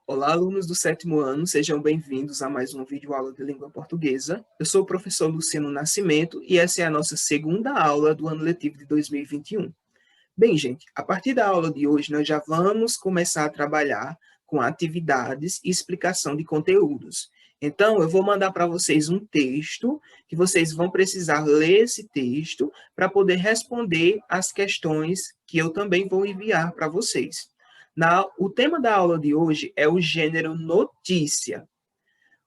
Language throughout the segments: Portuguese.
Olá, alunos do sétimo ano, sejam bem-vindos a mais uma videoaula de língua portuguesa. Eu sou o professor Luciano Nascimento e essa é a nossa segunda aula do ano letivo de 2021. Bem, gente, a partir da aula de hoje nós já vamos começar a trabalhar com atividades e explicação de conteúdos. Então, eu vou mandar para vocês um texto, que vocês vão precisar ler esse texto para poder responder as questões que eu também vou enviar para vocês. O tema da aula de hoje é o gênero notícia.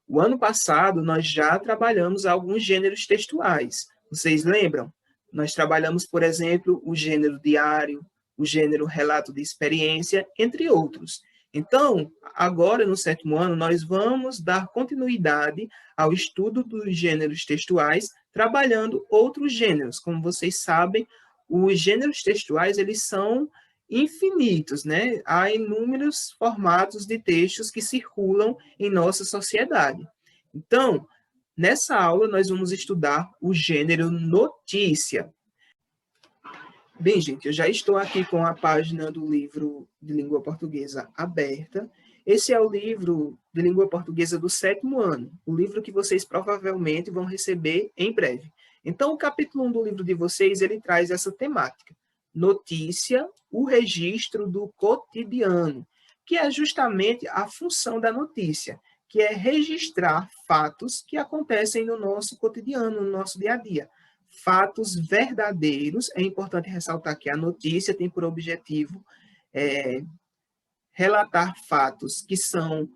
O ano passado, nós já trabalhamos alguns gêneros textuais. Vocês lembram? Nós trabalhamos, por exemplo, o gênero diário, o gênero relato de experiência, entre outros. Então, agora, no sétimo ano, nós vamos dar continuidade ao estudo dos gêneros textuais, trabalhando outros gêneros. Como vocês sabem, os gêneros textuais, eles são infinitos, né? Há inúmeros formatos de textos que circulam em nossa sociedade. Então, nessa aula, nós vamos estudar o gênero notícia. Bem, gente, eu já estou aqui com a página do livro de língua portuguesa aberta. Esse é o livro de língua portuguesa do sétimo ano, o livro que vocês provavelmente vão receber em breve. Então, o capítulo 1 do livro de vocês, ele traz essa temática. Notícia, o registro do cotidiano, que é justamente a função da notícia, que é registrar fatos que acontecem no nosso cotidiano, no nosso dia a dia. Fatos verdadeiros, é importante ressaltar que a notícia tem por objetivo relatar fatos que são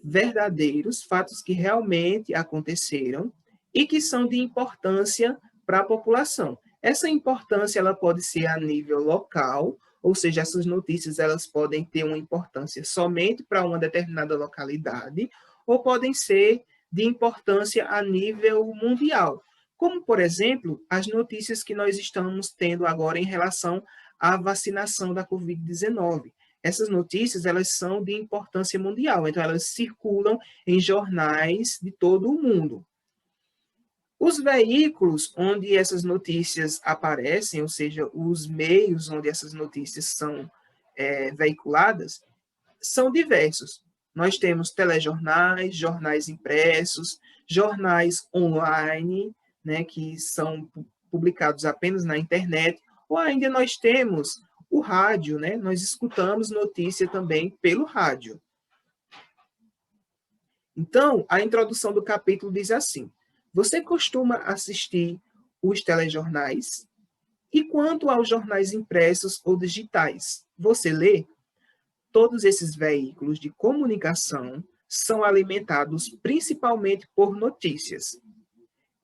verdadeiros, fatos que realmente aconteceram e que são de importância para a população. Essa importância ela pode ser a nível local, ou seja, essas notícias elas podem ter uma importância somente para uma determinada localidade, ou podem ser de importância a nível mundial. Como, por exemplo, as notícias que nós estamos tendo agora em relação à vacinação da Covid-19. Essas notícias elas são de importância mundial, então elas circulam em jornais de todo o mundo. Os veículos onde essas notícias aparecem, ou seja, os meios onde essas notícias são veiculadas, são diversos. Nós temos telejornais, jornais impressos, jornais online, né, que são publicados apenas na internet, ou ainda nós temos o rádio, né? Nós escutamos notícia também pelo rádio. Então, a introdução do capítulo diz assim: você costuma assistir os telejornais? E quanto aos jornais impressos ou digitais, você lê? Todos esses veículos de comunicação são alimentados principalmente por notícias.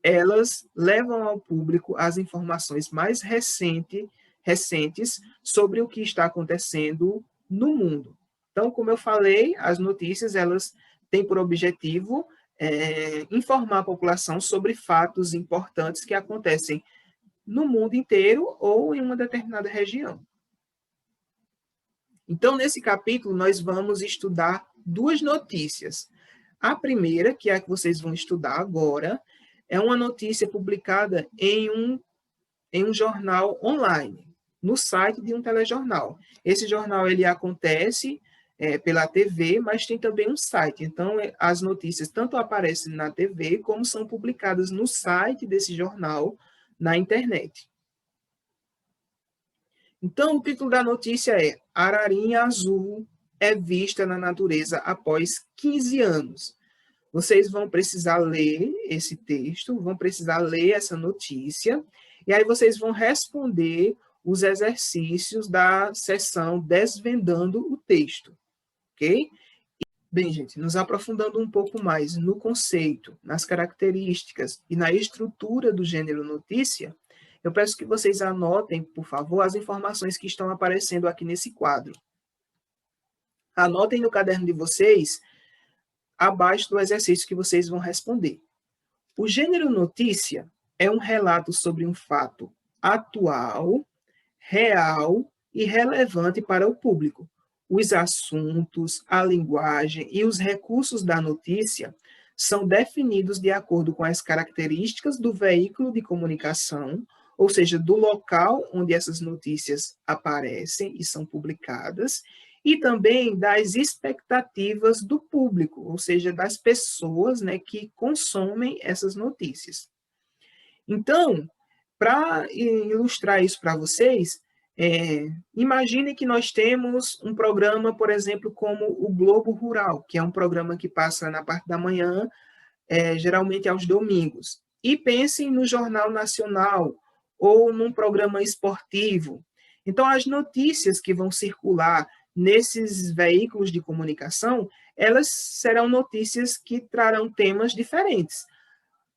Elas levam ao público as informações mais recentes sobre o que está acontecendo no mundo. Então, como eu falei, as notícias elas têm por objetivo informar a população sobre fatos importantes que acontecem no mundo inteiro ou em uma determinada região. Então, nesse capítulo, nós vamos estudar duas notícias. A primeira, que é a que vocês vão estudar agora, é uma notícia publicada em um jornal online, no site de um telejornal. Esse jornal ele acontece pela TV, mas tem também um site. Então, as notícias tanto aparecem na TV, como são publicadas no site desse jornal, na internet. Então, o título da notícia é Ararinha Azul é vista na natureza após 15 anos. Vocês vão precisar ler esse texto, vão precisar ler essa notícia, e aí vocês vão responder os exercícios da sessão Desvendando o Texto, ok? Bem, gente, nos aprofundando um pouco mais no conceito, nas características e na estrutura do gênero notícia, eu peço que vocês anotem, por favor, as informações que estão aparecendo aqui nesse quadro. Anotem no caderno de vocês, abaixo do exercício que vocês vão responder. O gênero notícia é um relato sobre um fato atual, real e relevante para o público. Os assuntos, a linguagem e os recursos da notícia são definidos de acordo com as características do veículo de comunicação, ou seja, do local onde essas notícias aparecem e são publicadas, e também das expectativas do público, ou seja, das pessoas, né, que consomem essas notícias. Então, para ilustrar isso para vocês, imagine que nós temos um programa, por exemplo, como o Globo Rural, que é um programa que passa na parte da manhã, geralmente aos domingos. E pensem no Jornal Nacional ou num programa esportivo. Então, as notícias que vão circular nesses veículos de comunicação, elas serão notícias que trarão temas diferentes.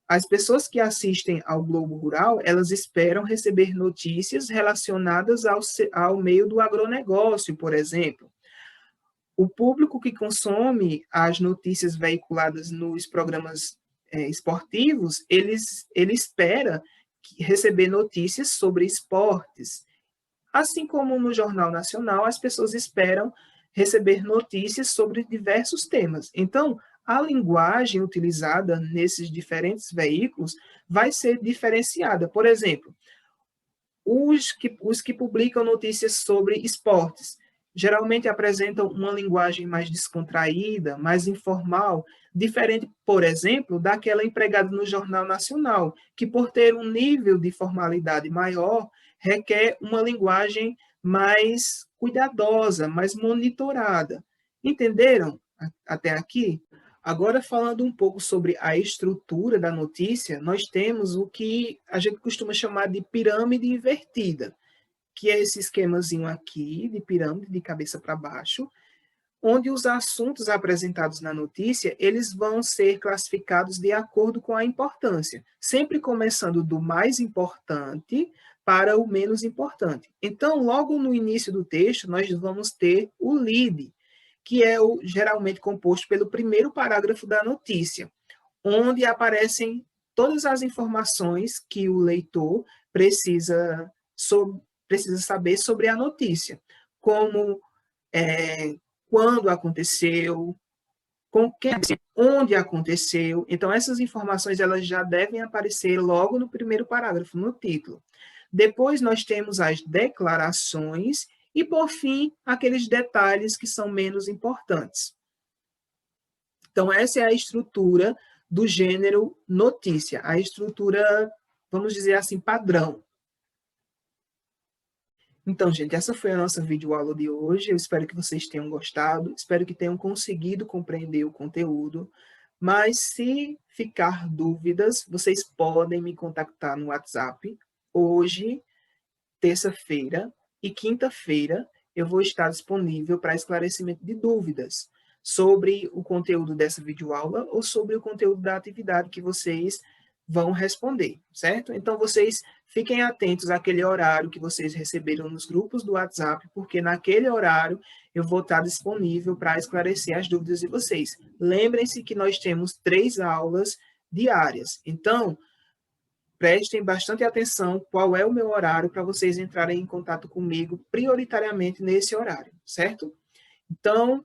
As pessoas que assistem ao Globo Rural, elas esperam receber notícias relacionadas ao meio do agronegócio, por exemplo. O público que consome as notícias veiculadas nos programas esportivos, ele espera receber notícias sobre esportes. Assim como no Jornal Nacional, as pessoas esperam receber notícias sobre diversos temas. Então, a linguagem utilizada nesses diferentes veículos vai ser diferenciada. Por exemplo, os que publicam notícias sobre esportes geralmente apresentam uma linguagem mais descontraída, mais informal, diferente, por exemplo, daquela empregada no Jornal Nacional, que por ter um nível de formalidade maior, requer uma linguagem mais cuidadosa, mais monitorada. Entenderam até aqui? Agora, falando um pouco sobre a estrutura da notícia, nós temos o que a gente costuma chamar de pirâmide invertida, que é esse esquemazinho aqui de pirâmide de cabeça para baixo, onde os assuntos apresentados na notícia, eles vão ser classificados de acordo com a importância, sempre começando do mais importante para o menos importante. Então, logo no início do texto, nós vamos ter o lead, que é geralmente composto pelo primeiro parágrafo da notícia, onde aparecem todas as informações que o leitor precisa saber sobre a notícia, como quando aconteceu, com quem, onde aconteceu. Então, essas informações elas já devem aparecer logo no primeiro parágrafo, no título. Depois, nós temos as declarações e, por fim, aqueles detalhes que são menos importantes. Então, essa é a estrutura do gênero notícia, a estrutura, vamos dizer assim, padrão. Então, gente, essa foi a nossa videoaula de hoje. Eu espero que vocês tenham gostado, espero que tenham conseguido compreender o conteúdo. Mas, se ficar dúvidas, vocês podem me contactar no WhatsApp. Hoje, terça-feira e quinta-feira, eu vou estar disponível para esclarecimento de dúvidas sobre o conteúdo dessa videoaula ou sobre o conteúdo da atividade que vocês vão responder, certo? Então, vocês fiquem atentos àquele horário que vocês receberam nos grupos do WhatsApp, porque naquele horário eu vou estar disponível para esclarecer as dúvidas de vocês. Lembrem-se que nós temos 3 aulas diárias, então, prestem bastante atenção qual é o meu horário para vocês entrarem em contato comigo prioritariamente nesse horário, certo? Então,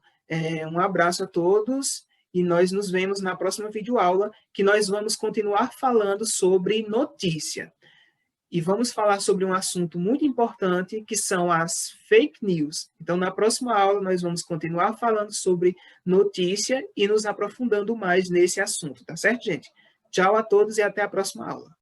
um abraço a todos e nós nos vemos na próxima videoaula, que nós vamos continuar falando sobre notícia. E vamos falar sobre um assunto muito importante, que são as fake news. Então, na próxima aula, nós vamos continuar falando sobre notícia e nos aprofundando mais nesse assunto, tá certo, gente? Tchau a todos e até a próxima aula.